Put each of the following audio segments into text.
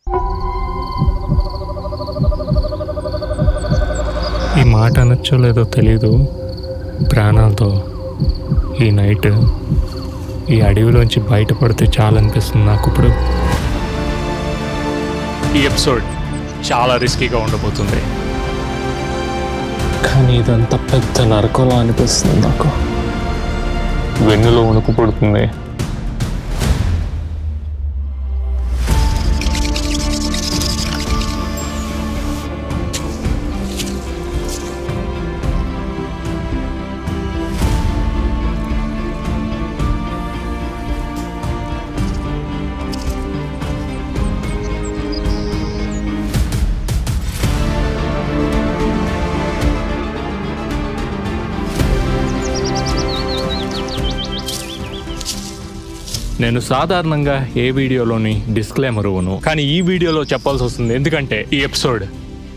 ఈ మాట అనొచ్చో లేదో తెలీదు, ప్రాణాలతో ఈ నైట్ ఈ అడవిలోంచి బయటపడితే చాలనిపిస్తుంది నాకు ఇప్పుడు. ఈ ఎపిసోడ్ చాలా రిస్కీగా ఉండబోతుంది, కానీ ఇదంతా పెద్ద నరకంలా అనిపిస్తుంది నాకు. వెన్నులో వణుకు పుడుతుంది. నేను సాధారణంగా ఏ వీడియోలోని డిస్క్లైమర్ ఇవ్వను, కానీ ఈ వీడియోలో చెప్పాల్సి వస్తుంది, ఎందుకంటే ఈ ఎపిసోడ్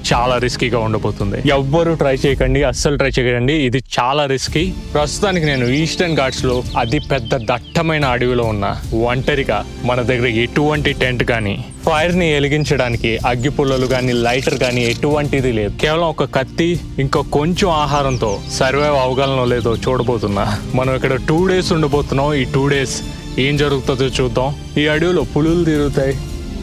చాలా రిస్కీగా ఉండబోతుంది. ఎవ్వరూ ట్రై చేయకండి, అస్సలు ట్రై చేయకండి. ఇది చాలా రిస్కీ. ప్రస్తుతానికి నేను ఈస్టర్న్ ఘాట్స్ లో అతి పెద్ద దట్టమైన అడవిలో ఉన్నా, ఒంటరిగా. మన దగ్గర ఎటువంటి టెంట్ కానీ, ఫైర్ ని వెలిగించడానికి అగ్గి పుల్లలు కానీ, లైటర్ కానీ ఎటువంటిది లేదు. కేవలం ఒక కత్తి, ఇంకా కొంచెం ఆహారంతో సర్వైవ్ అవగలనో లేదో చూడబోతున్నా. మనం ఇక్కడ 2 days ఉండబోతున్నాం. ఈ 2 days ఏం జరుగుతుందో చూద్దాం. ఈ అడవిలో పులులు తిరుగుతాయి,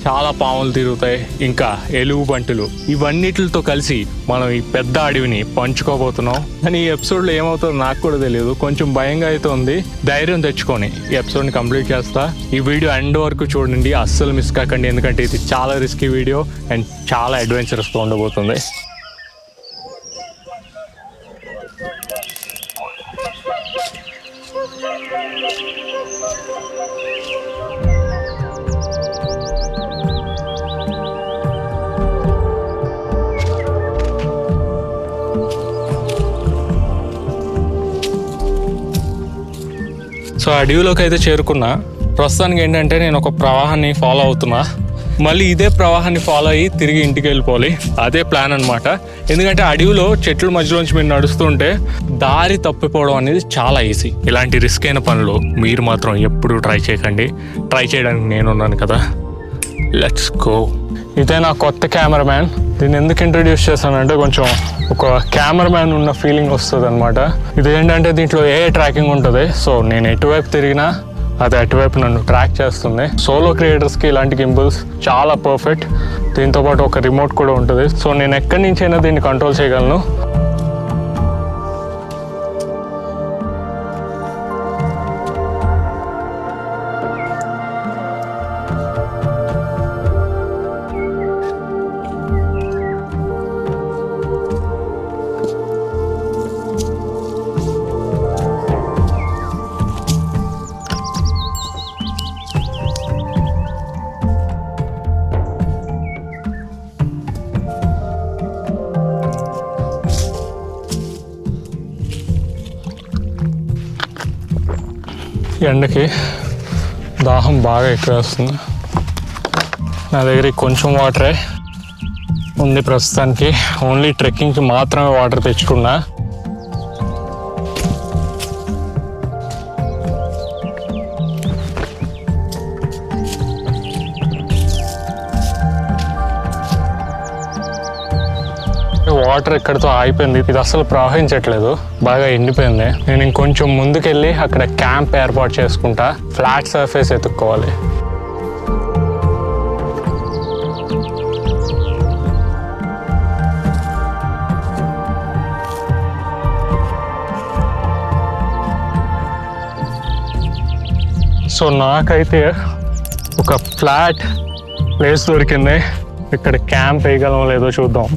చాలా పాములు తిరుగుతాయి, ఇంకా ఎలుగుబంటులు, ఇవన్నిటితో కలిసి మనం ఈ పెద్ద అడవిని పంచుకోబోతున్నాం. కానీ ఈ ఎపిసోడ్లో ఏమవుతుందో నాకు కూడా తెలియదు, కొంచెం భయంగా అయితే ఉంది. ధైర్యం తెచ్చుకొని ఈ ఎపిసోడ్ని కంప్లీట్ చేస్తా. ఈ వీడియో ఎండ్ వరకు చూడండి, అస్సలు మిస్ కాకండి, ఎందుకంటే ఇది చాలా రిస్కీ వీడియో అండ్ చాలా అడ్వెంచరస్గా ఉండబోతుంది. సో అడవిలోకి అయితే చేరుకున్నా. ప్రస్తుతానికి ఏంటంటే నేను ఒక ప్రవాహాన్ని ఫాలో అవుతున్నా. మళ్ళీ ఇదే ప్రవాహాన్ని ఫాలో అయ్యి తిరిగి ఇంటికి వెళ్ళిపోవాలి, అదే ప్లాన్ అనమాట. ఎందుకంటే అడవిలో చెట్ల మధ్యలోంచి మీరు నడుస్తుంటే దారి తప్పిపోవడం అనేది చాలా ఈజీ. ఇలాంటి రిస్క్ అయిన పనులు మీరు మాత్రం ఎప్పుడూ ట్రై చేయకండి. ట్రై చేయడానికి నేనున్నాను కదా. Let's go. ఇదే నా కొత్త కెమెరామ్యాన్. దీన్ని ఎందుకు ఇంట్రడ్యూస్ చేశానంటే కొంచెం ఒక కెమెరామ్యాన్ ఉన్న ఫీలింగ్ వస్తుంది అనమాట. ఇదేంటంటే దీంట్లో ఏ ట్రాకింగ్ ఉంటుంది. సో నేను ఎటువైపు తిరిగినా అది అటువైపు నన్ను ట్రాక్ చేస్తుంది. సోలో క్రియేటర్స్కి ఇలాంటి గింబల్స్ చాలా పర్ఫెక్ట్. దీంతోపాటు ఒక రిమోట్ కూడా ఉంటుంది. సో నేను ఎక్కడి నుంచైనా దీన్ని కంట్రోల్ చేయగలను. ఎండకి దాహం బాగా ఎక్కువ వస్తుంది. నా దగ్గర కొంచెం వాటరే ఉంది ప్రస్తుతానికి. ఓన్లీ ట్రెక్కింగ్కి మాత్రమే వాటర్ తెచ్చుకున్నా. వాటర్ ఎక్కడితో ఆగిపోయింది, ఇది అసలు ప్రవహించట్లేదు, బాగా ఎండిపోయింది. నేను ఇంకొంచెం ముందుకెళ్ళి అక్కడ క్యాంప్ ఏర్పాటు చేసుకుంటా. Flat surface ఎత్తుక్కోవాలి. సో నాకైతే ఒక ఫ్లాట్ ప్లేస్ దొరికింది. ఇక్కడ క్యాంప్ వేయగలం లేదో చూద్దాం.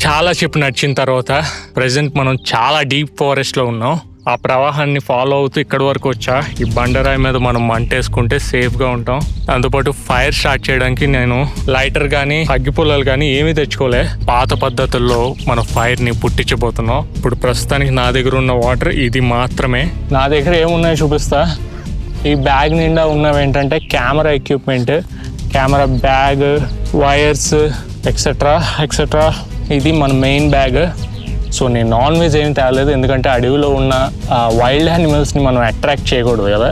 చాలా సేపు నడిచిన తర్వాత ప్రజెంట్ మనం చాలా డీప్ ఫారెస్ట్లో ఉన్నాం. ఆ ప్రవాహాన్ని ఫాలో అవుతూ ఇక్కడి వరకు వచ్చా. ఈ బండరాయి మీద మనం మంటేసుకుంటే సేఫ్గా ఉంటాం. దాంతోపాటు ఫైర్ స్టార్ట్ చేయడానికి నేను లైటర్ కానీ అగ్గిపుల్లలు కానీ ఏమీ తెచ్చుకోలే. పాత పద్ధతుల్లో మన ఫైర్ని పుట్టించబోతున్నాం. ఇప్పుడు ప్రస్తుతానికి నా దగ్గర ఉన్న వాటర్ ఇది మాత్రమే. నా దగ్గర ఏమున్నాయో చూపిస్తా. ఈ బ్యాగ్ నిండా ఉన్నవి ఏంటంటే camera equipment, camera bag, wires etcetera etcetera. ఇది మన మెయిన్ బ్యాగ్. సో నేను నాన్ వెజ్ ఏం తేలేదు, ఎందుకంటే అడవిలో ఉన్న వైల్డ్ యానిమల్స్ని మనం అట్రాక్ట్ చేయకూడదు కదా.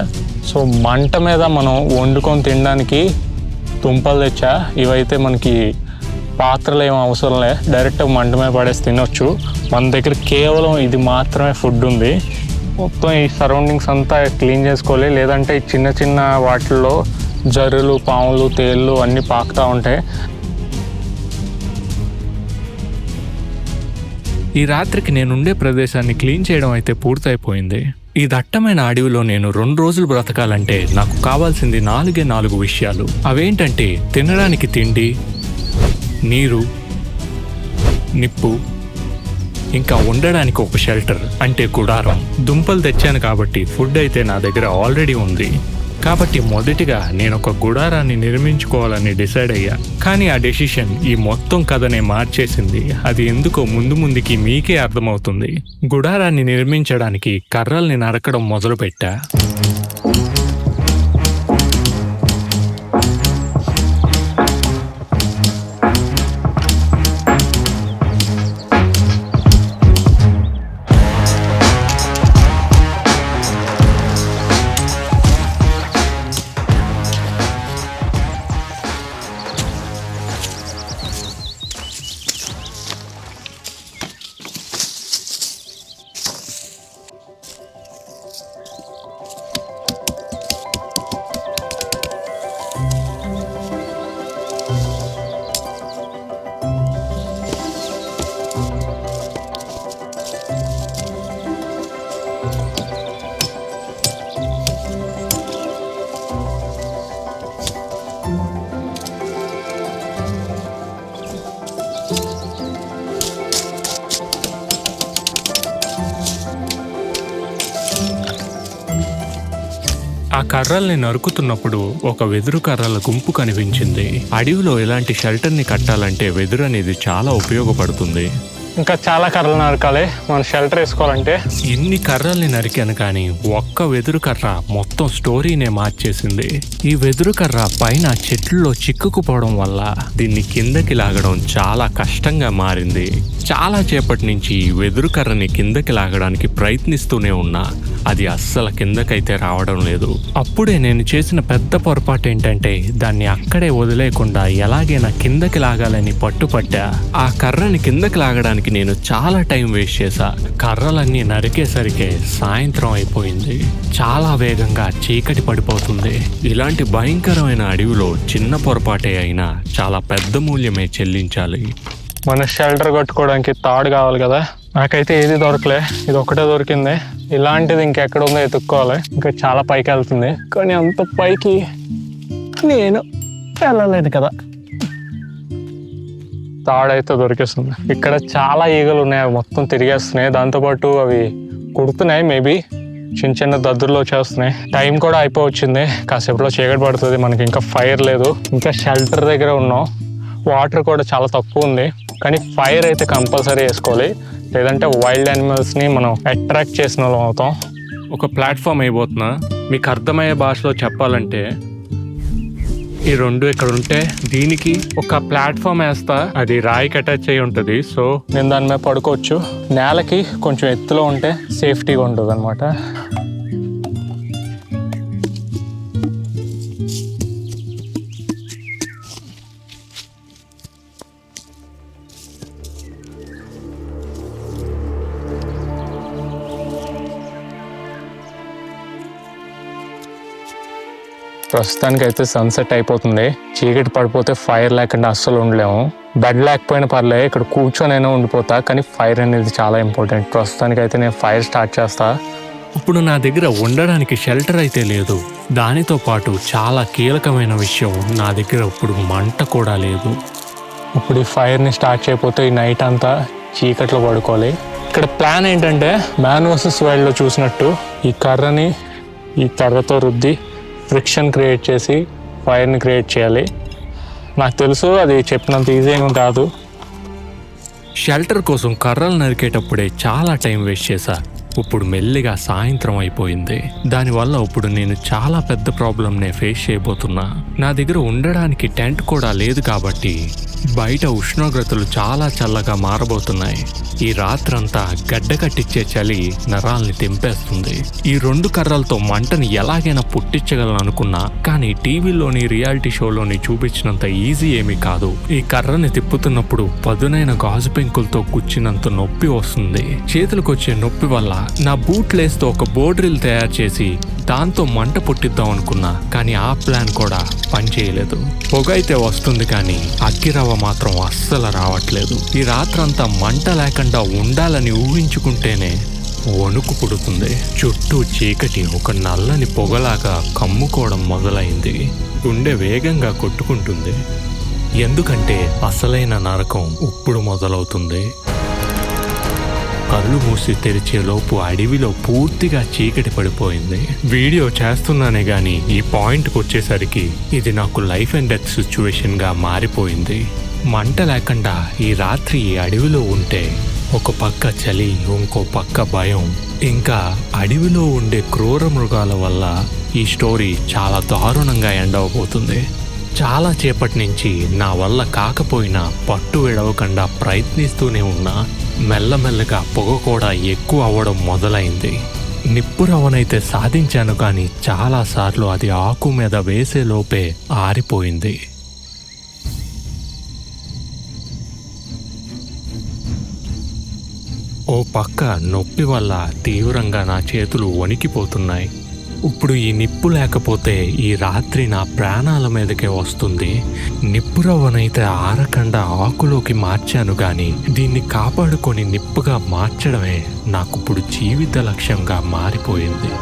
సో మంట మీద మనం వండుకొని తినడానికి దుంపలు తెచ్చా. ఇవైతే మనకి పాత్రలు ఏం అవసరం లే, డైరెక్ట్ మంట మీద పడేసి తినొచ్చు. మన దగ్గర కేవలం ఇది మాత్రమే ఫుడ్ ఉంది. మొత్తం ఈ సరౌండింగ్స్ అంతా క్లీన్ చేసుకోవాలి, లేదంటే ఈ చిన్న చిన్న వాటిల్లో జర్రులు, పాములు, తేళ్ళు అన్నీ పాకుతూ ఉంటాయి. ఈ రాత్రికి నేనుండే ప్రదేశాన్ని క్లీన్ చేయడం అయితే పూర్తయిపోయింది. ఈ దట్టమైన అడవిలో నేను 2 రోజులు బ్రతకాలంటే నాకు కావాల్సింది 4 విషయాలు. అవేంటంటే తినడానికి తిండి, నీరు, నిప్పు, ఇంకా ఉండడానికి ఒక షెల్టర్ అంటే గుడారం. దుంపలు తెచ్చాను కాబట్టి ఫుడ్ అయితే నా దగ్గర ఆల్రెడీ ఉంది. కాబట్టి మొదటిగా నేను ఒక గుడారాన్ని నిర్మించుకోవాలని డిసైడ్ అయ్యా. కానీ ఆ డెసిషన్ ఈ మొత్తం కథనే మార్చేసింది. అది ఎందుకో ముందుకి మీకే అర్థమవుతుంది. గుడారాన్ని నిర్మించడానికి కర్రల్ని నరకడం మొదలుపెట్టా. ఆ కర్రల్ని నరుకుతున్నప్పుడు ఒక వెదురు కర్రల గుంపు కనిపించింది. అడవిలో ఇలాంటి షెల్టర్ని కట్టాలంటే వెదురు అనేది చాలా ఉపయోగపడుతుంది. ఇంకా చాలా కర్రలు నరకాలి మనం షెల్టర్ వేసుకోవాలంటే. ఎన్ని కర్రల్ని నరికాను కానీ ఒక్క వెదురు కర్ర మొత్తం స్టోరీనే మార్చేసింది. ఈ వెదురు కర్ర పైన చెట్లలో చిక్కుకుపోవడం వల్ల దీన్ని కిందకి లాగడం చాలా కష్టంగా మారింది. చాలా సేపటి నుంచి వెదురు కర్రని కిందకి లాగడానికి ప్రయత్నిస్తూనే ఉన్నా అది అస్సలు కిందకైతే రావడం లేదు. అప్పుడే నేను చేసిన పెద్ద పొరపాటు ఏంటంటే దాన్ని అక్కడే వదిలేయకుండా ఎలాగైనా కిందకి లాగాలని పట్టుపట్టా. ఆ కర్రని కిందకి లాగడానికి నేను చాలా టైం వేస్ట్ చేశా. కర్రలన్నీ నరికేసరికే సాయంత్రం అయిపోయింది. చాలా వేగంగా చీకటి పడిపోతుంది. ఇలాంటి భయంకరమైన అడవిలో చిన్న పొరపాటే అయినా చాలా పెద్ద మూల్యమే చెల్లించాలి. మన షెల్టర్ కట్టుకోవడానికి తాడు కావాలి కదా. నాకైతే ఏది దొరకలే, ఇది ఒకటే దొరికింది. ఇలాంటిది ఇంకెక్కడ ఉందో ఎత్తుక్కోవాలి. ఇంకా చాలా పైకి వెళ్తుంది, కానీ అంత పైకి నేను వెళ్ళలేదు కదా. తాడైతే దొరికేస్తుంది. ఇక్కడ చాలా ఈగలు ఉన్నాయి, అవి మొత్తం తిరిగేస్తున్నాయి. దాంతోపాటు అవి కుడుతున్నాయి. మేబీ చిన్న దద్దుర్లో వచ్చేస్తున్నాయి. టైం కూడా అయిపోవచ్చింది, కాసేపులో చీకటి పడుతుంది. మనకి ఇంకా ఫైర్ లేదు. ఇంకా షెల్టర్ దగ్గర ఉన్నాం. వాటర్ కూడా చాలా తక్కువ ఉంది, కానీ ఫైర్ అయితే కంపల్సరీ వేసుకోవాలి, లేదంటే వైల్డ్ యానిమల్స్ని మనం అట్రాక్ట్ చేసిన వాళ్ళం అవుతాం. ఒక ప్లాట్ఫామ్ అయిపోతున్నా. మీకు అర్థమయ్యే భాషలో చెప్పాలంటే ఈ 2 ఇక్కడ ఉంటే దీనికి ఒక ప్లాట్ఫామ్ వేస్తా, అది రాయికి అటాచ్ అయ్యి ఉంటుంది. సో నేను దాని మీద పడుకోవచ్చు. నేలకి కొంచెం ఎత్తులో ఉంటే సేఫ్టీగా ఉంటుంది అనమాట. ప్రస్తుతానికి అయితే సన్సెట్ అయిపోతుంది. చీకటి పడిపోతే ఫైర్ లేకుండా అస్సలు ఉండలేము. బెడ్ లేకపోయినా పర్లే, ఇక్కడ కూర్చొనైనా ఉండిపోతా, కానీ ఫైర్ అనేది చాలా ఇంపార్టెంట్. ప్రస్తుతానికి అయితే నేను ఫైర్ స్టార్ట్ చేస్తా. ఇప్పుడు నా దగ్గర ఉండడానికి షెల్టర్ అయితే లేదు. దానితో పాటు చాలా కీలకమైన విషయం, నా దగ్గర ఇప్పుడు మంట కూడా లేదు. ఇప్పుడు ఈ ఫైర్ని స్టార్ట్ చేయకపోతే ఈ నైట్ అంతా చీకట్లో పడుకోవాలి. ఇక్కడ ప్లాన్ ఏంటంటే మ్యాన్ వర్సెస్ వైల్డ్లో చూసినట్టు ఈ కర్రతో రుద్ది ఫ్రిక్షన్ క్రియేట్ చేసి ఫైర్ని క్రియేట్ చేయాలి. నాకు తెలుసు అది చెప్పినంత ఈజీగా కాదు. షెల్టర్ కోసం కర్రలు నరికేటప్పుడే చాలా టైం వేస్ట్ చేశా. ఇప్పుడు మెల్లిగా సాయంత్రం అయిపోయింది. దానివల్ల ఇప్పుడు నేను చాలా పెద్ద ప్రాబ్లంనే ఫేస్ చేయబోతున్నా. నా దగ్గర ఉండడానికి టెంట్ కూడా లేదు కాబట్టి బయట ఉష్ణోగ్రతలు చాలా చల్లగా మారబోతున్నాయి. ఈ రాత్రంతా గడ్డ కట్టించే చలి నరాల్ని తెంపేస్తుంది. ఈ 2 కర్రలతో మంటని ఎలాగైనా పుట్టించగలను అనుకున్నా, కానీ టీవీలోని రియాలిటీ షోలోని చూపించినంత ఈజీ ఏమీ కాదు. ఈ కర్రని తిప్పుతున్నప్పుడు పదునైన గాజు పెంకులతో గుచ్చినంత నొప్పి వస్తుంది. చేతులకు వచ్చే నొప్పి వల్ల నా బూట్లేస్తో ఒక బోర్డ్రిల్ తయారు చేసి దాంతో మంట పుట్టిద్దాం అనుకున్నా, కానీ ఆ ప్లాన్ కూడా పనిచేయలేదు. పొగ అయితే వస్తుంది కానీ అగ్గిరవ్వ మాత్రం అస్సలు రావట్లేదు. ఈ రాత్రంతా మంట లేకుండా ఉండాలని ఊహించుకుంటేనే వణుకు పుడుతుంది. చుట్టూ చీకటి ఒక నల్లని పొగలాగా కమ్ముకోవడం మొదలైంది. గుండె వేగంగా కొట్టుకుంటుంది. ఎందుకంటే అసలైన నరకం ఇప్పుడు మొదలవుతుంది. కళ్ళు మూసి తెరిచేలోపు అడవిలో పూర్తిగా చీకటి పడిపోయింది. వీడియో చేస్తున్నానే గాని ఈ పాయింట్కి వచ్చేసరికి ఇది నాకు లైఫ్ అండ్ డెత్ సిచ్యువేషన్ గా మారిపోయింది. మంట లేకుండా ఈ రాత్రి ఈ అడవిలో ఉంటే ఒక పక్క చలి, ఇంకో పక్క భయం, ఇంకా అడవిలో ఉండే క్రూర మృగాల వల్ల ఈ స్టోరీ చాలా దారుణంగా ఎండ్ అవబోతుంది. చాలా సేపటి నుంచి నా వల్ల కాకపోయినా పట్టు విడవకుండా ప్రయత్నిస్తూనే ఉన్నా. మెల్లమెల్లగా పొగ కూడా ఎక్కువ అవ్వడం మొదలైంది. నిప్పురవ్వనైతే సాధించాను కానీ చాలాసార్లు అది ఆకు మీద వేసే లోపే ఆరిపోయింది. ఓ పక్క నొప్పి వల్ల తీవ్రంగా నా చేతులు వణికిపోతున్నాయి. ఇప్పుడు ఈ నిప్పు లేకపోతే ఈ రాత్రి నా ప్రాణాల మీదకే వస్తుంది. నిప్పురవ్వనైతే ఆరకుండా ఆకులోకి మార్చాను కానీ దీన్ని కాపాడుకొని నిప్పుగా మార్చడమే నాకు ఇప్పుడు జీవిత లక్ష్యంగా మారిపోయింది.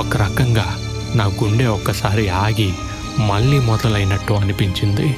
ఒక రకంగా నా గుండె ఒక్కసారి ఆగి మళ్ళీ మొదలైనట్టు అనిపించింది.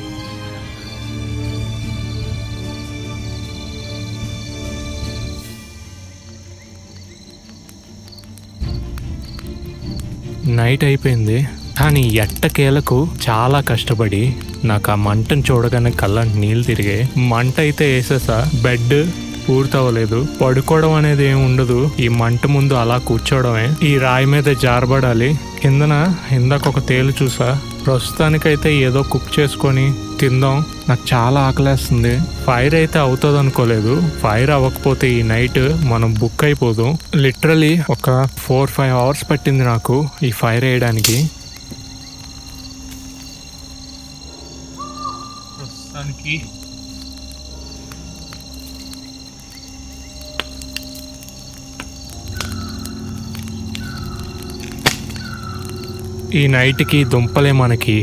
నైట్ అయిపోయింది కానీ ఎట్టకేలకు చాలా కష్టపడి నాకు ఆ మంటను చూడగానే కళ్ళంటి నీళ్ళు తిరిగాయి. మంట అయితే వేసేసా, బెడ్ పూర్తవ్వలేదు. పడుకోవడం అనేది ఏమి ఉండదు, ఈ మంట ముందు అలా కూర్చోవడమే. ఈ రాయి మీద జారబడాలి. కిందన ఇందాక ఒక తేలు చూసా. ప్రస్తుతానికైతే ఏదో కుక్ చేసుకొని తిందాం, నాకు చాలా ఆకలేస్తుంది. ఫైర్ అయితే అవుతుంది అనుకోలేదు. ఫైర్ అవ్వకపోతే ఈ నైట్ మనం బుక్ అయిపోదాం. లిటరలీ ఒక 4-5 అవర్స్ పట్టింది నాకు ఈ ఫైర్ వేయడానికి. ప్రస్తుతానికి ఈ నైట్కి దుంపలే మనకి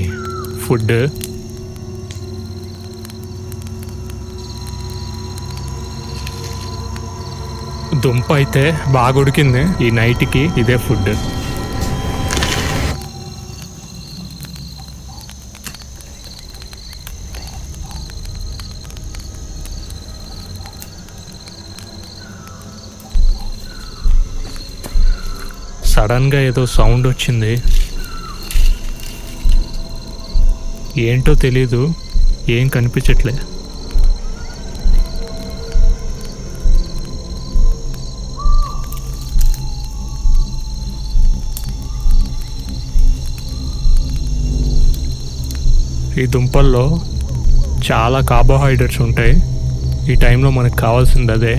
ఫుడ్. దుంప అయితే బాగా ఉడికింది. ఈ నైట్కి ఇదే ఫుడ్. సడన్గా ఏదో సౌండ్ వచ్చింది. ఏంటో తెలీదు, ఏం కనిపించట్లే. ఈ దుంపల్లో చాలా కార్బోహైడ్రేట్స్ ఉంటాయి. ఈ టైంలో మనకు కావాల్సింది అదే.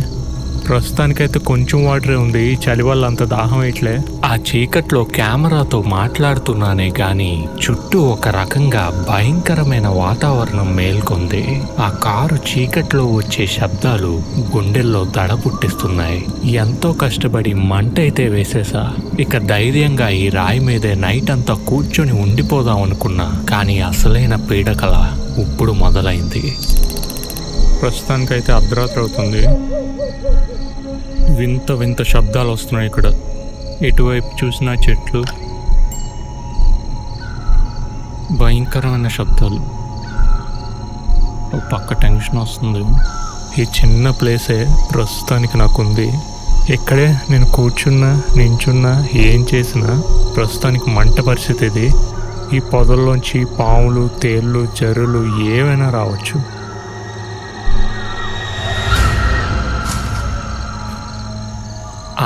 ప్రస్తుతానికైతే కొంచెం వాటరే ఉంది. ఈ చలి వల్ల అంత దాహం ఇట్లే. ఆ చీకట్లో కెమెరాతో మాట్లాడుతున్నానే గాని చుట్టూ ఒక రకంగా భయంకరమైన వాతావరణం మేల్కొంది. ఆ కారు చీకట్లో వచ్చే శబ్దాలు గుండెల్లో దడ పుట్టిస్తున్నాయి. ఎంతో కష్టపడి మంట అయితే వేసేసా. ఇక ధైర్యంగా ఈ రాయి మీదే నైట్ అంతా కూర్చొని ఉండిపోదాం అనుకున్నా, కానీ అసలైన పీడకల ఇప్పుడు మొదలైంది. ప్రస్తుతానికైతే అర్ధరాత్రి అవుతుంది. వింత వింత శబ్దాలు వస్తున్నాయి ఇక్కడ. ఎటువైపు చూసినా చెట్లు, భయంకరమైన శబ్దాలు. ఒక పక్క టెన్షన్ వస్తుంది. ఈ చిన్న ప్లేసే ప్రస్తుతానికి నాకుంది. ఇక్కడే నేను కూర్చున్నా, నించున్నా, ఏం చేసినా ప్రస్తుతానికి మంట పరిస్థితి ఇది. ఈ పొదల్లోంచి పాములు, తేళ్ళు, జర్రులు ఏవైనా రావచ్చు.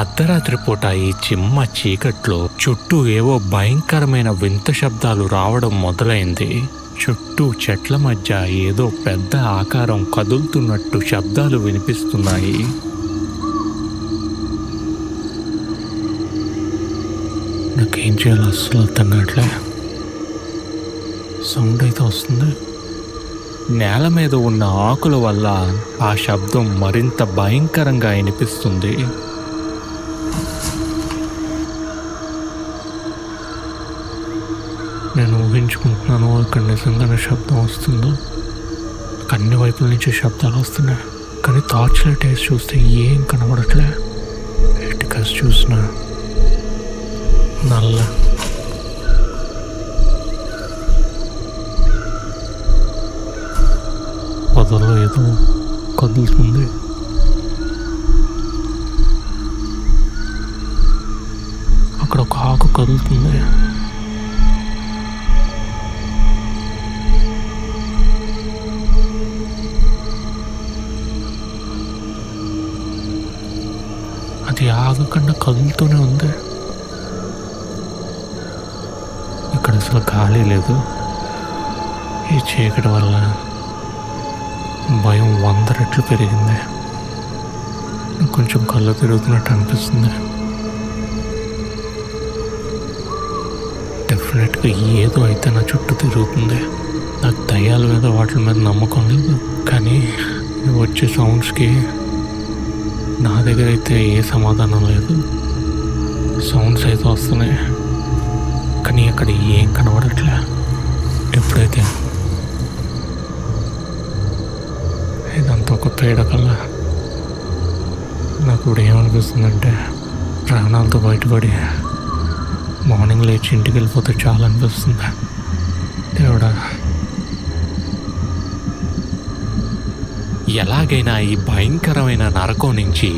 అర్ధరాత్రి పూట ఈ చిమ్మ చీకట్లో చుట్టూ ఏవో భయంకరమైన వింత శబ్దాలు రావడం మొదలైంది. చుట్టూ చెట్ల మధ్య ఏదో పెద్ద ఆకారం కదులుతున్నట్టు శబ్దాలు వినిపిస్తున్నాయి. నాకేం చేయాలో అస్సలు అర్థం కావట్లే. సౌండ్ అయితే వస్తుంది. నేల మీద ఉన్న ఆకుల వల్ల ఆ శబ్దం మరింత భయంకరంగా వినిపిస్తుంది. నేను ఊహించుకుంటున్నాను ఇక్కడ నిజంగానే శబ్దం వస్తుందో. అన్ని వైపుల నుంచి శబ్దాలు వస్తున్నాయి, కానీ టార్చ్ లైట్ వేసి చూస్తే ఏం కనబడట్లే. ఎటు కలిసి చూసిన నల్ల పొదల్లో ఏదో కదులుతుంది. అక్కడ ఒక ఆకు కదులుతుంది. అది ఆగకుండా కదులుతూనే ఉంది. ఇక్కడ అసలు గాలి లేదు. ఈ చీకటి వల్ల భయం 100 రెట్లు పెరిగింది. కొంచెం కళ్ళు తిరుగుతున్నట్టు అనిపిస్తుంది. డెఫినెట్గా ఏదో అయితే నా చుట్టూ తిరుగుతుంది. నాకు దయ్యాల మీద వాటి మీద నమ్మకం లేదు, కానీ వచ్చే సౌండ్స్కి నా దగ్గర అయితే ఏ సమాధానం లేదు. సౌండ్స్ అయితే వస్తున్నాయి, కానీ అక్కడ ఏం కనబడట్లే. ఎప్పుడైతే ఇదంతా ఒక పీడకల్లా నాకు ఇప్పుడు ఏమనిపిస్తుందంటే ప్రాణాలతో బయటపడి మార్నింగ్ లేచి ఇంటికి వెళ్ళిపోతే చాలా అనిపిస్తుంది. దేవుడా, ఎలాగైనా ఈ భయంకరమైన నరకం నుంచి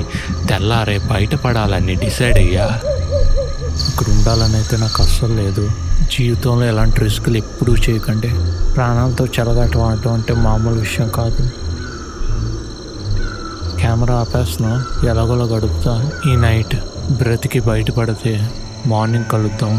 తెల్లారే బయటపడాలని డిసైడ్ అయ్యా. ఇక్కడ ఉండాలని అయితే నాకు అస్సలు లేదు. జీవితంలో ఎలాంటి రిస్కులు ఎప్పుడూ చేయకండి. ప్రాణాలతో చెలగాటం ఆడటం అంటే మామూలు విషయం కాదు. కెమెరా ఆపేస్తున్నా, ఎలాగోలా గడుపుతా. ఈ నైట్ బ్రతికి బయటపడితే మార్నింగ్ కలుద్దాం.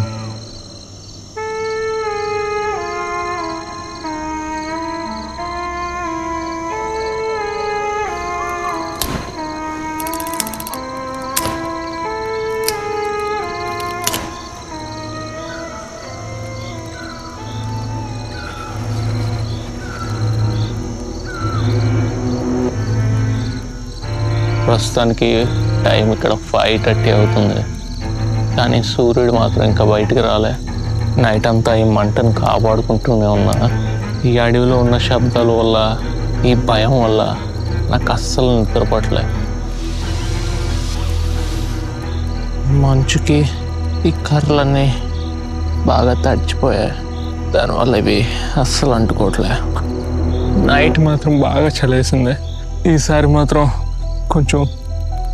ప్రస్తుతానికి టైం ఇక్కడ 5:30 అవుతుంది, కానీ సూర్యుడు మాత్రం ఇంకా బయటికి రాలే. నైట్ అంతా ఈ మంటను కాపాడుకుంటూనే ఉన్నా. ఈ అడవిలో ఉన్న శబ్దాల వల్ల, ఈ భయం వల్ల నాకు అస్సలు నిద్రపట్లే. మంచుకి ఈ కర్రలన్నీ బాగా తడిచిపోయాయి, దానివల్ల ఇవి అస్సలు అంటుకోవట్లే. నైట్ మాత్రం బాగా చలేసింది. ఈసారి మాత్రం కొంచెం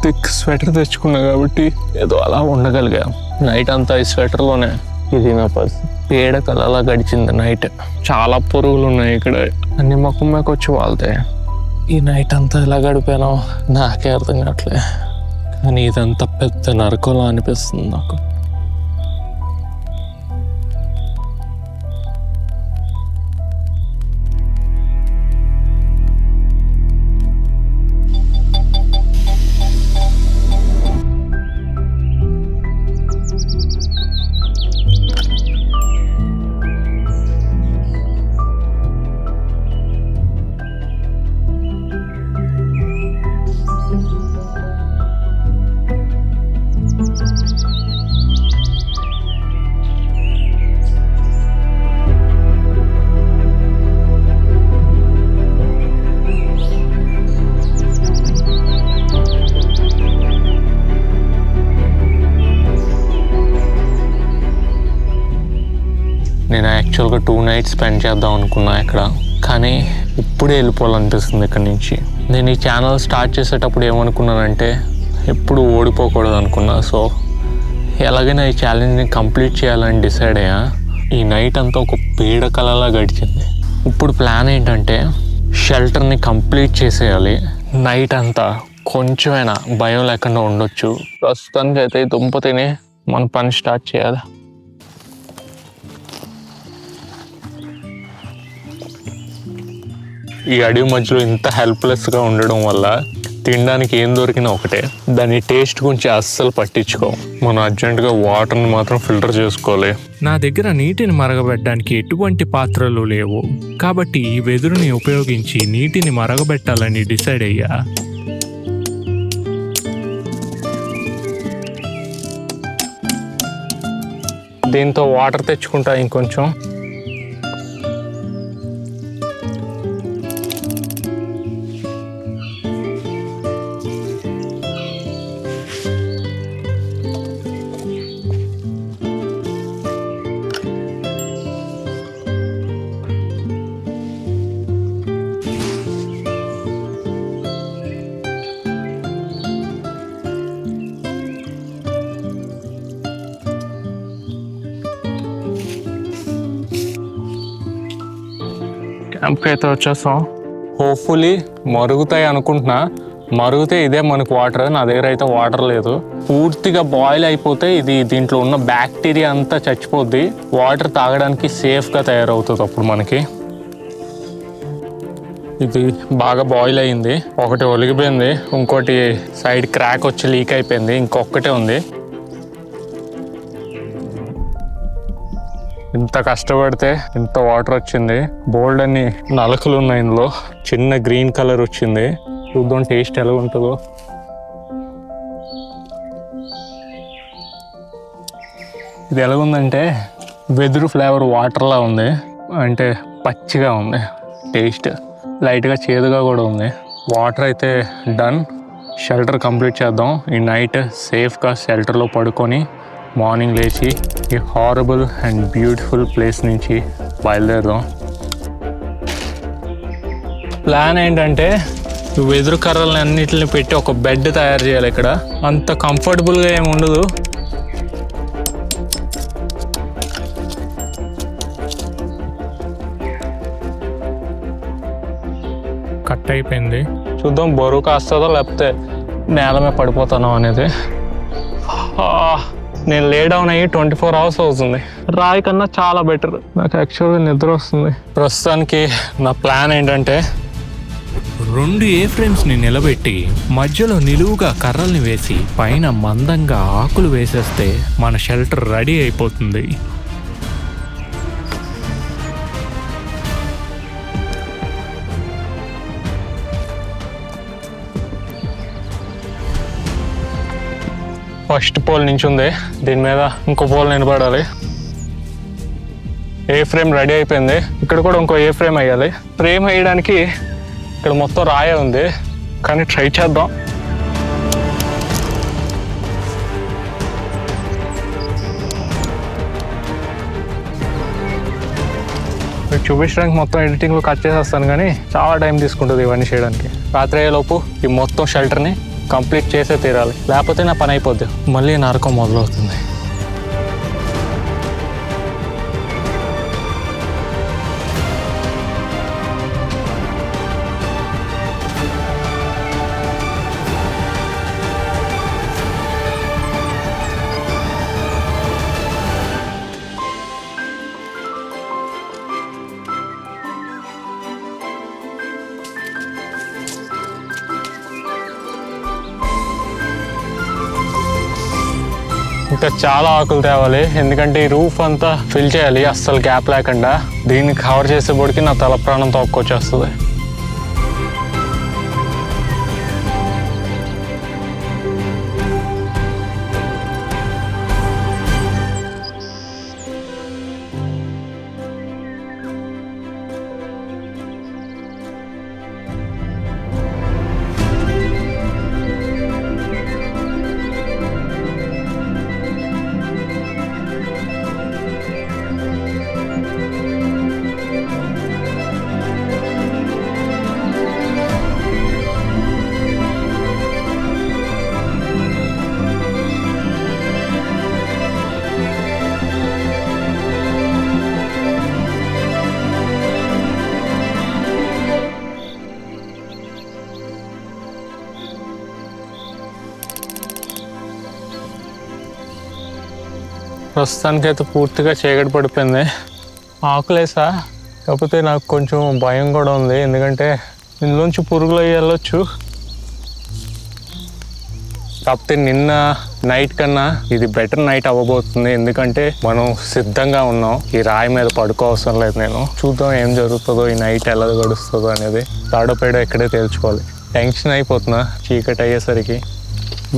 థిక్ స్వెటర్ తెచ్చుకున్నా కాబట్టి ఏదో అలా ఉండగలిగా. నైట్ అంతా ఈ స్వెటర్లోనే ఇది నా పీడకలలా గడిచింది నైట్. చాలా పురుగులు ఉన్నాయి ఇక్కడ, అన్ని ముఖం మీద వచ్చి వాళ్తాయి. ఈ నైట్ అంతా ఎలా గడిపానో నాకే అర్థం కావట్లే, కానీ ఇదంతా పెద్ద నరకంలా అనిపిస్తుంది నాకు. నేను యాక్చువల్గా 2 nights స్పెండ్ చేద్దాం అనుకున్నా ఇక్కడ, కానీ ఇప్పుడే వెళ్ళిపోవాలనిపిస్తుంది ఇక్కడ నుంచి. నేను ఈ ఛానల్ స్టార్ట్ చేసేటప్పుడు ఏమనుకున్నానంటే ఎప్పుడు ఓడిపోకూడదు అనుకున్నా. సో ఎలాగైనా ఈ ఛాలెంజ్ని కంప్లీట్ చేయాలని డిసైడ్ అయ్యా. ఈ నైట్ అంతా ఒక పీడకలలా గడిచింది. ఇప్పుడు ప్లాన్ ఏంటంటే షెల్టర్ని కంప్లీట్ చేసేయాలి. నైట్ అంతా కొంచెమైనా భయం లేకుండా ఉండొచ్చు. ప్రస్తుతానికి అయితే ఈ దుంప తిని మన పని స్టార్ట్ చేయాలి. ఈ అడవి మధ్యలో ఇంత హెల్ప్లెస్గా ఉండడం వల్ల తినడానికి ఏం దొరికినా ఒకటే. దాని టేస్ట్ గురించి అస్సలు పట్టించుకోం. మనం అర్జెంటుగా వాటర్ని మాత్రం ఫిల్టర్ చేసుకోవాలి. నా దగ్గర నీటిని మరగబెట్టడానికి ఎటువంటి పాత్రలు లేవు, కాబట్టి ఈ వెదురుని ఉపయోగించి నీటిని మరగబెట్టాలని డిసైడ్ అయ్యా. దీంతో వాటర్ తెచ్చుకుంటా ఇంకొంచెం. క్యాంప్కి అయితే వచ్చేస్తాం. హోప్ఫుల్లీ మరుగుతాయి అనుకుంటున్నా. మరుగుతే ఇదే మనకు వాటర్. నా దగ్గర అయితే వాటర్ లేదు. పూర్తిగా బాయిల్ అయిపోతే దీంట్లో ఉన్న బ్యాక్టీరియా అంతా చచ్చిపోద్ది. వాటర్ తాగడానికి సేఫ్గా తయారవుతుంది అప్పుడు మనకి. ఇది బాగా బాయిల్ అయింది. ఒకటి ఒలిగిపోయింది, ఇంకోటి సైడ్ క్రాక్ వచ్చి లీక్ అయిపోయింది, ఇంకొకటే ఉంది. ఇంత కష్టపడితే ఇంత వాటర్ వచ్చింది. బోల్డ్ అన్ని నలకలు ఉన్నాయి ఇందులో. చిన్న గ్రీన్ కలర్ వచ్చింది. చూద్దాం టేస్ట్ ఎలా ఉంటుందో. ఇది ఎలా ఉందంటే వెదురు ఫ్లేవర్ వాటర్లా ఉంది. అంటే పచ్చిగా ఉంది. టేస్ట్ లైట్గా చేదుగా కూడా ఉంది. వాటర్ అయితే డన్. షెల్టర్ కంప్లీట్ చేద్దాం. ఈ నైట్ సేఫ్గా షెల్టర్లో పడుకొని మార్నింగ్ లేచి ఈ హారబుల్ అండ్ బ్యూటిఫుల్ ప్లేస్ నుంచి బయలుదేరదాం. ప్లాన్ ఏంటంటే వెదురు కర్రలని అన్నిటిని పెట్టి ఒక బెడ్ తయారు చేయాలి. ఇక్కడ అంత కంఫర్టబుల్గా ఏమి ఉండదు. కట్ అయిపోయింది. చూద్దాం బరువు కాస్తుందో లేకపోతే నేల మీద పడిపోతానో అనేది. నేను లే డౌన్ అయ్యి 24 hours అవుతుంది. రాయి కన్నా చాలా బెటర్. నాకు యాక్చువల్గా నిద్ర వస్తుంది. ప్రస్తుతానికి నా ప్లాన్ ఏంటంటే 2 ఏ ఫ్రేమ్స్ని నిలబెట్టి మధ్యలో నిలువుగా కర్రల్ని వేసి పైన మందంగా ఆకులు వేసేస్తే మన షెల్టర్ రెడీ అయిపోతుంది. ఫస్ట్ పోల్ నుంచి ఉంది. దీని మీద ఇంకో పోల్ నిలబడాలి. ఏ ఫ్రేమ్ రెడీ అయిపోయింది. ఇక్కడ కూడా ఇంకో ఏ ఫ్రేమ్ వేయాలి. ఫ్రేమ్ వేయడానికి ఇక్కడ మొత్తం రాయే ఉంది, కానీ ట్రై చేద్దాం. చూపించడానికి మొత్తం ఎడిటింగ్లో కట్ చేసేస్తాను, కానీ చాలా టైం తీసుకుంటుంది ఇవన్నీ చేయడానికి. రాత్రి అయ్యేలోపు ఈ మొత్తం షెల్టర్ని కంప్లీట్ చేసే తీరాలి, లేకపోతే నా పని అయిపోద్ది. మళ్ళీ నరకం మొదలవుతుంది. ఇంకా చాలా ఆకులు తేవాలి, ఎందుకంటే ఈ రూఫ్ అంతా ఫిల్ చేయాలి అస్సలు గ్యాప్ లేకుండా. దీన్ని కవర్ చేసేప్పటికి నా తల ప్రాణం తొక్కొచ్చేస్తుంది. ప్రస్తుతానికైతే పూర్తిగా చీకటి పడిపోయింది. ఆకులేసా, కాకపోతే నాకు కొంచెం భయం కూడా ఉంది, ఎందుకంటే ఇందులోంచి పురుగులు అయ్యి వెళ్ళొచ్చు. కాకపోతే నిన్న నైట్ కన్నా ఇది బెటర్ నైట్ అవ్వబోతుంది, ఎందుకంటే మనం సిద్ధంగా ఉన్నాం. ఈ రాయి మీద పడుకోవసరం లేదు. నేను చూద్దాం ఏం జరుగుతుందో, ఈ నైట్ ఎలా గడుస్తుందో అనేది. తాడోపేడో ఎక్కడే తేల్చుకోవాలి. టెన్షన్ అయిపోతున్నా చీకటి అయ్యేసరికి.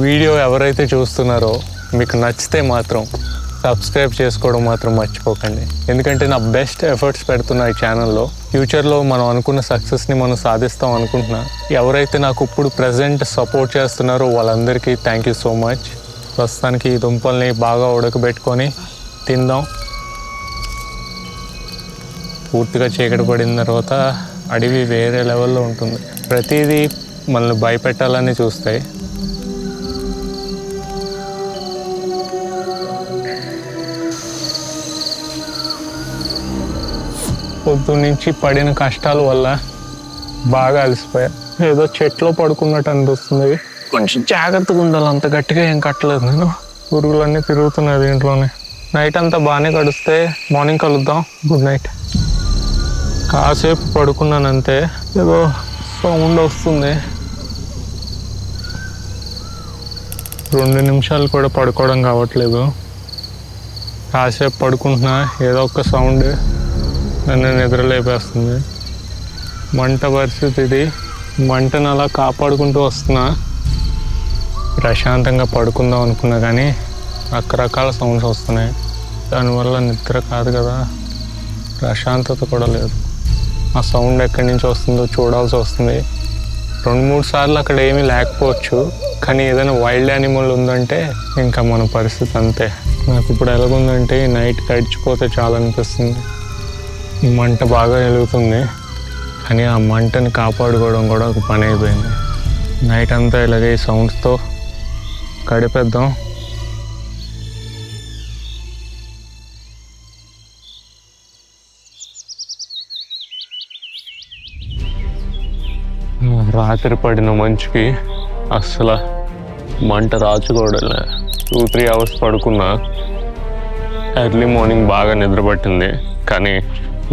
వీడియో ఎవరైతే చూస్తున్నారో మీకు నచ్చితే మాత్రం సబ్స్క్రైబ్ చేసుకోవడం మాత్రం మర్చిపోకండి, ఎందుకంటే నా బెస్ట్ ఎఫర్ట్స్ పెడుతున్నా ఈ ఛానల్లో. ఫ్యూచర్లో మనం అనుకున్న సక్సెస్ని మనం సాధిస్తాం అనుకుంటున్నా. ఎవరైతే నాకు ఇప్పుడు ప్రజెంట్ సపోర్ట్ చేస్తున్నారో వాళ్ళందరికీ థ్యాంక్ యూ సో మచ్. ప్రస్తుతానికి ఈ దుంపల్ని బాగా ఉడకబెట్టుకొని తిందాం. పూర్తిగా చీకటి పడిన తర్వాత అడవి వేరే లెవెల్లో ఉంటుంది. ప్రతిదీ మనల్ని భయపెట్టాలని చూస్తాయి. పొద్దున్నుంచి పడిన కష్టాల వల్ల బాగా అలసిపోయా. ఏదో చెట్లో పడుకున్నట్టు అనిపిస్తుంది. కొంచెం జాగ్రత్తగా ఉండాలి, అంత గట్టిగా ఏం కట్టలేదు నేను. పురుగులన్నీ తిరుగుతున్నాయి దీంట్లోనే. నైట్ అంతా బాగానే గడిస్తే మార్నింగ్ కలుద్దాం. Good night. కాసేపు పడుకున్నానంతే, ఏదో సౌండ్ వస్తుంది. 2 నిమిషాలు కూడా పడుకోవడం కావట్లేదు. కాసేపు పడుకుంటున్నా, ఏదో ఒక సౌండ్ నన్ను నిద్రలేపేస్తుంది. మంట పరిస్థితి ఇది. మంటను అలా కాపాడుకుంటూ వస్తున్నా. ప్రశాంతంగా పడుకుందాం అనుకున్నా కానీ రకరకాల సౌండ్స్ వస్తున్నాయి. దానివల్ల నిద్ర కాదు కదా, ప్రశాంతత కూడా లేదు. ఆ సౌండ్ ఎక్కడి నుంచి వస్తుందో చూడాల్సి వస్తుంది. 2-3 సార్లు అక్కడ ఏమీ లేకపోవచ్చు, కానీ ఏదైనా వైల్డ్ యానిమల్ ఉందంటే ఇంకా మన పరిస్థితి అంతే. నాకు ఇప్పుడు ఎలాగుందంటే ఈ నైట్ గడిచిపోతే చాలా అనిపిస్తుంది. మంట బాగా వెలుగుతుంది, కానీ ఆ మంటని కాపాడుకోవడం కూడా ఒక పని అయిపోయింది. నైట్ అంతా ఇలాగే ఈ సౌండ్స్తో గడిపేద్దాం. రాత్రి పడిన మంచుకి అస్సలు మంట రాచుకోవడంలే. 2-3 అవర్స్ పడుకున్నా. ఎర్లీ మార్నింగ్ బాగా నిద్ర పట్టింది, కానీ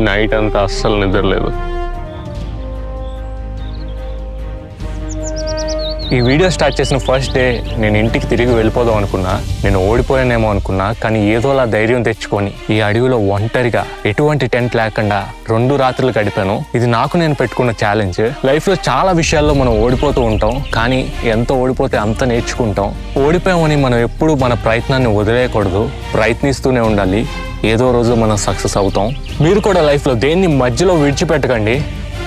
నైట్ అంతా అస్సలు నిద్రలేదు. ఈ వీడియో స్టార్ట్ చేసిన ఫస్ట్ డే నేను ఇంటికి తిరిగి వెళ్ళిపోదాం అనుకున్నా. నేను ఓడిపోయానేమో అనుకున్నా, కానీ ఏదోలా ధైర్యం తెచ్చుకొని ఈ అడవిలో ఒంటరిగా ఎటువంటి టెంట్ లేకుండా 2 రాత్రులు గడిపాను. ఇది నాకు నేను పెట్టుకున్న ఛాలెంజ్. లైఫ్లో చాలా విషయాల్లో మనం ఓడిపోతూ ఉంటాం, కానీ ఎంత ఓడిపోతే అంత నేర్చుకుంటాం. ఓడిపోయామని మనం ఎప్పుడూ మన ప్రయత్నాన్ని వదిలేయకూడదు, ప్రయత్నిస్తూనే ఉండాలి. ఏదో రోజు మనం సక్సెస్ అవుతాం. మీరు కూడా లైఫ్లో దేన్ని మధ్యలో విడిచిపెట్టకండి,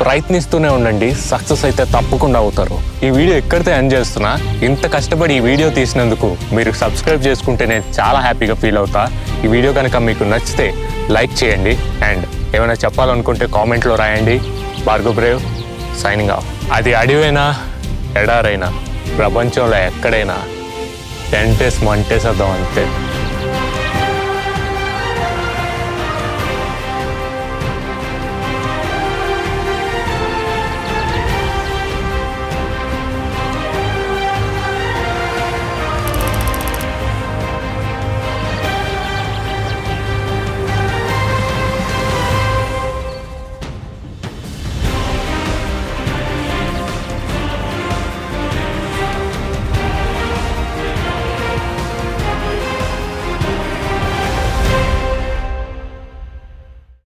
ప్రయత్నిస్తూనే ఉండండి. సక్సెస్ అయితే తప్పకుండా అవుతారు. ఈ వీడియో ఎక్కడితో ఎండ్ చేస్తున్నా. ఇంత కష్టపడి ఈ వీడియో తీసినందుకు మీరు సబ్స్క్రైబ్ చేసుకుంటే నేను చాలా హ్యాపీగా ఫీల్ అవుతా. ఈ వీడియో కనుక మీకు నచ్చితే లైక్ చేయండి, అండ్ ఏమైనా చెప్పాలనుకుంటే కామెంట్లో రాయండి. Bhargav Brave signing off. అది అడవైనా ఎడారైనా ప్రపంచంలో ఎక్కడైనా టెంటేసి మంటేసేద్దాం అంతే.